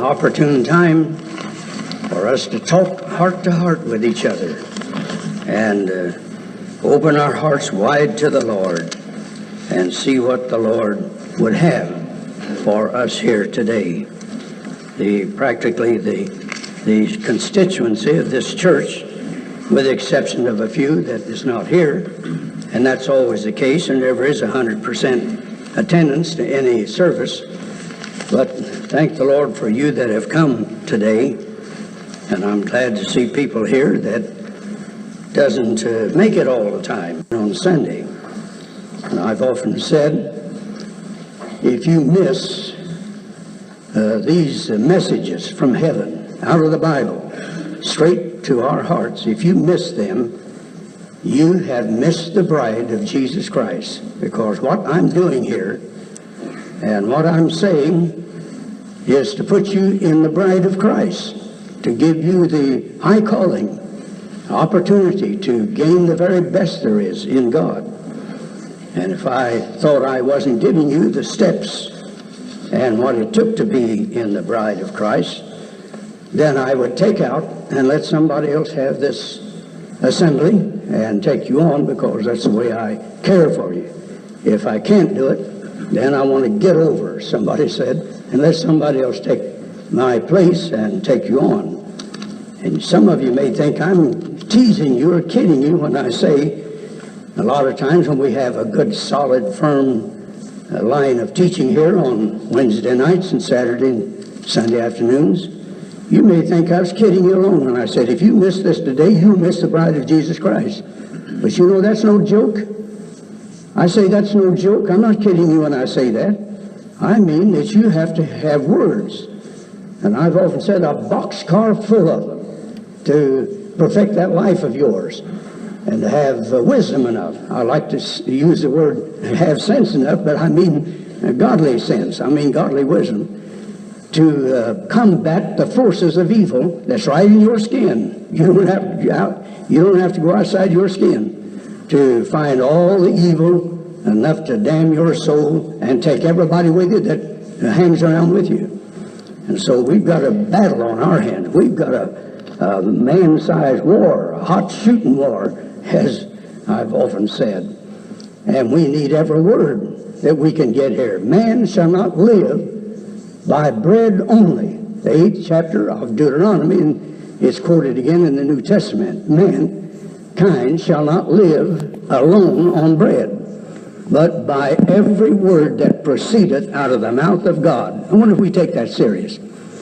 Opportune time for us to talk heart to heart with each other and open our hearts wide to the Lord and see what the Lord would have for us here today. Practically the constituency of this church, with the exception of a few that is not here, and that's always the case, and never is 100% attendance to any service. But thank the Lord for you that have come today, and I'm glad to see people here that doesn't make it all the time on Sunday. And I've often said, if you miss these messages from heaven, out of the Bible, straight to our hearts, if you miss them, you have missed the bride of Jesus Christ. Because what I'm doing here and what I'm saying is to put you in the bride of Christ, to give you the high calling, opportunity to gain the very best there is in God. And if I thought I wasn't giving you the steps and what it took to be in the bride of Christ, then I would take out and let somebody else have this assembly and take you on, because that's the way I care for you. If I can't do it, then I want to get over, somebody said, and let somebody else take my place and take you on. And some of you may think I'm teasing you or kidding you when I say a lot of times when we have a good, solid, firm line of teaching here on Wednesday nights and Saturday and Sunday afternoons, you may think I was kidding you alone when I said, if you miss this today, you'll miss the bride of Jesus Christ. But you know, that's no joke. I say that's no joke. I'm not kidding you when I say that. I mean that you have to have words. And I've often said a boxcar full of them to perfect that life of yours and to have wisdom enough. I like to use the word have sense enough, but I mean godly sense. I mean godly wisdom to combat the forces of evil that's right in your skin. You don't have to go outside your skin to find all the evil enough to damn your soul and take everybody with you that hangs around with you. And so we've got a battle on our hands. We've got a man-sized war, a hot shooting war, as I've often said. And we need every word that we can get here. Man shall not live by bread only. The 8th chapter of Deuteronomy, and it's quoted again in the New Testament. Mankind shall not live alone on bread, but by every word that proceedeth out of the mouth of God. I wonder if we take that serious.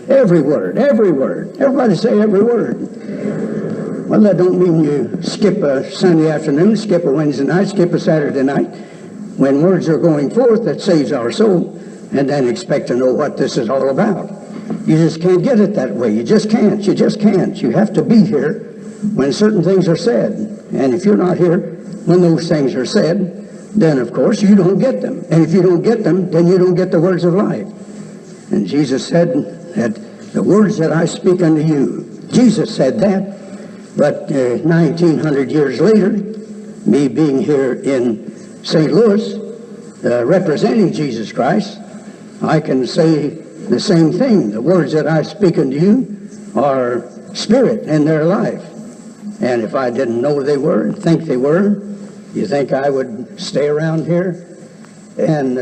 Every word, every word. Everybody say every word. Well, that don't mean you skip a Sunday afternoon, skip a Wednesday night, skip a Saturday night. When words are going forth that saves our soul, and then expect to know what this is all about. You just can't get it that way. You just can't. You just can't. You have to be here when certain things are said. And if you're not here when those things are said, then of course you don't get them. And if you don't get them, then you don't get the words of life. And Jesus said that the words that I speak unto you, Jesus said that, but 1900 years later, me being here in St. Louis, representing Jesus Christ, I can say the same thing. The words that I speak unto you are spirit in their life. And if I didn't know they were and think they were, you think I would stay around here? And,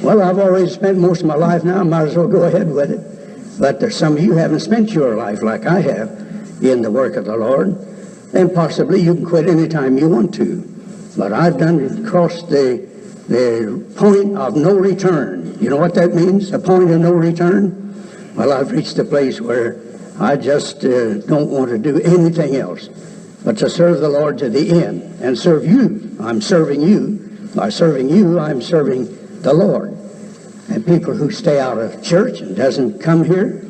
well, I've already spent most of my life now. I might as well go ahead with it. But there's some of you haven't spent your life like I have in the work of the Lord. And possibly you can quit any time you want to. But I've crossed the point of no return. You know what that means, a point of no return? Well, I've reached a place where I just don't want to do anything else but to serve the Lord to the end and serve you. I'm serving you. By serving you, I'm serving the Lord. And people who stay out of church and doesn't come here,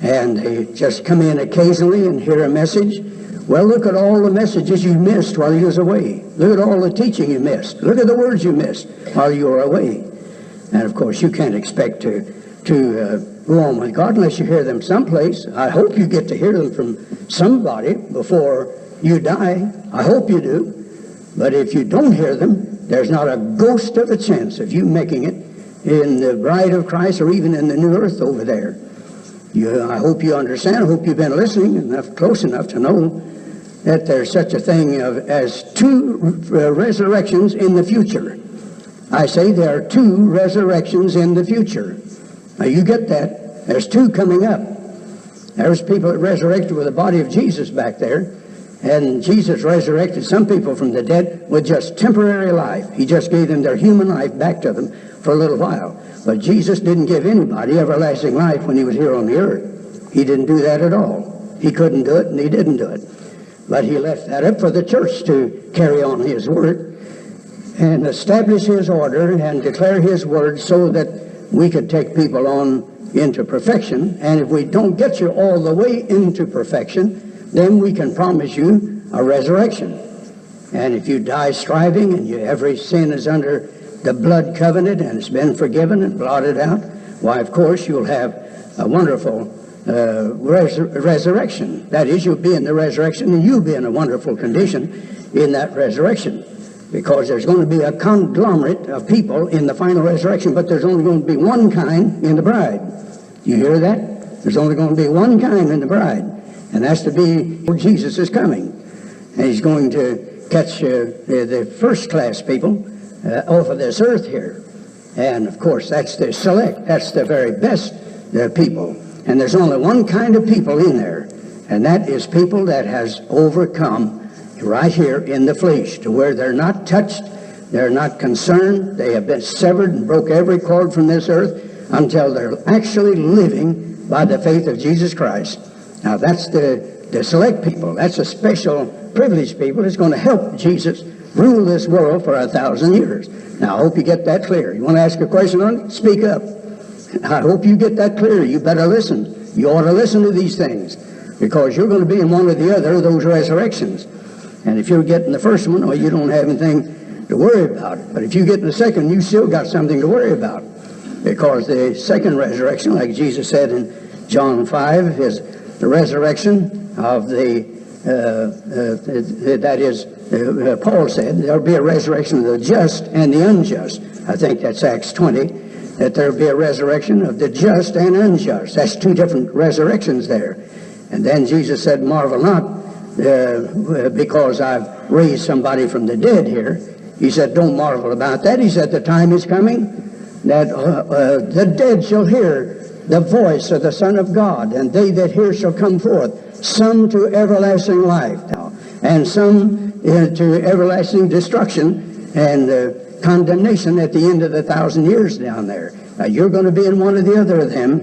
and they just come in occasionally and hear a message, well, look at all the messages you missed while you was away. Look at all the teaching you missed. Look at the words you missed while you were away. And, of course, you can't expect to go on with God unless you hear them someplace. I hope you get to hear them from somebody before you die. I hope you do. But if you don't hear them, there's not a ghost of a chance of you making it in the bride of Christ or even in the new earth over there. I hope you understand, I hope you've been listening close enough to know that there's such a thing as two resurrections in the future. I say there are two resurrections in the future. Now you get that. There's two coming up. There's people that resurrected with the body of Jesus back there, and Jesus resurrected some people from the dead with just temporary life. He just gave them their human life back to them for a little while. But Jesus didn't give anybody everlasting life when he was here on the earth. He didn't do that at all. He couldn't do it, and he didn't do it. But he left that up for the church to carry on his work and establish his order and declare his word so that we could take people on into perfection. And if we don't get you all the way into perfection, then we can promise you a resurrection. And if you die striving and every sin is under the blood covenant and it's been forgiven and blotted out, why, of course, you'll have a wonderful resurrection. That is, you'll be in the resurrection, and you'll be in a wonderful condition in that resurrection, because there's going to be a conglomerate of people in the final resurrection, but there's only going to be one kind in the bride. You hear that? There's only going to be one kind in the bride, and that's to be where Jesus is coming. And he's going to catch the first-class people off of this earth here. And, of course, that's the select. That's the very best people. And there's only one kind of people in there, and that is people that has overcome right here in the flesh, to where they're not touched, they're not concerned, they have been severed and broke every cord from this earth until they're actually living by the faith of Jesus Christ. Now that's the select people. That's a special privileged people. It's going to help Jesus rule this world for 1,000 years. Now I hope you get that clear. You want to ask a question on it? Speak up. I hope you get that clear. You better listen. You ought to listen to these things, because you're going to be in one or the other of those resurrections. And if you're getting the first one, well, you don't have anything to worry about. But if you get the second, you still got something to worry about, because the second resurrection, like Jesus said in John 5, is the resurrection of Paul said, there'll be a resurrection of the just and the unjust. I think that's Acts 20. That there be a resurrection of the just and unjust. That's two different resurrections there. And then Jesus said, marvel not, because I've raised somebody from the dead here. He said, don't marvel about that. He said, the time is coming that the dead shall hear the voice of the Son of God, and they that hear shall come forth, some to everlasting life, and some to everlasting destruction, and condemnation at the end of the 1,000 years down there. Now, you're going to be in one or the other of them,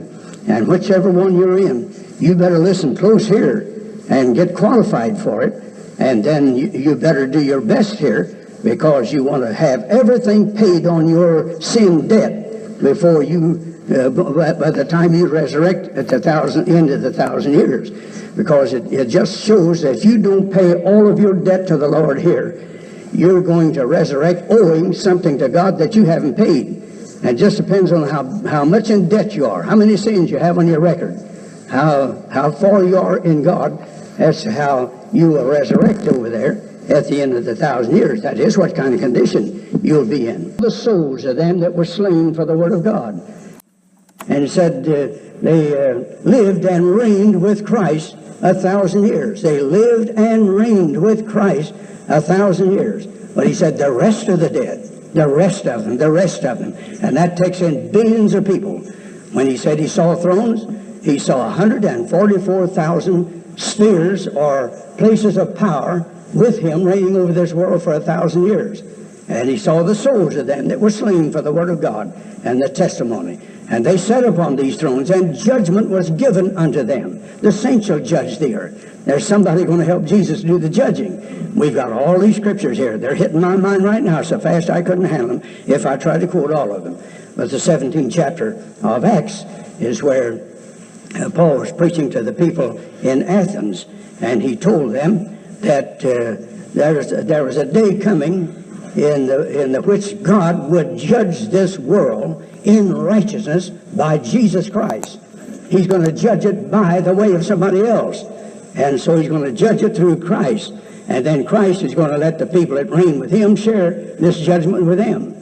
and whichever one you're in, you better listen close here and get qualified for it, and then you better do your best here, because you want to have everything paid on your sin debt before you, by the time you resurrect at the end of the 1,000 years, because it just shows that if you don't pay all of your debt to the Lord here, you're going to resurrect owing something to God that you haven't paid. And it just depends on how much in debt you are, how many sins you have on your record, how far you are in God. That's how you will resurrect over there at the end of the 1,000 years. That is what kind of condition you'll be in. The souls of them that were slain for the word of God. And it said they lived and reigned with Christ 1,000 years. They lived and reigned with Christ 1,000 years. But he said the rest of the dead, the rest of them. And that takes in billions of people. When he said he saw thrones, he saw 144,000 spheres or places of power with him reigning over this world for 1,000 years. And he saw the souls of them that were slain for the word of God and the testimony. And they sat upon these thrones, and judgment was given unto them. The saints shall judge the earth. There's somebody going to help Jesus do the judging. We've got all these scriptures here. They're hitting my mind right now so fast I couldn't handle them if I tried to quote all of them. But the 17th chapter of Acts is where Paul was preaching to the people in Athens, and he told them that there was a day coming in which God would judge this world in righteousness by Jesus Christ. He's going to judge it by the way of somebody else. And so he's going to judge it through Christ. And then Christ is going to let the people that reign with him share this judgment with them.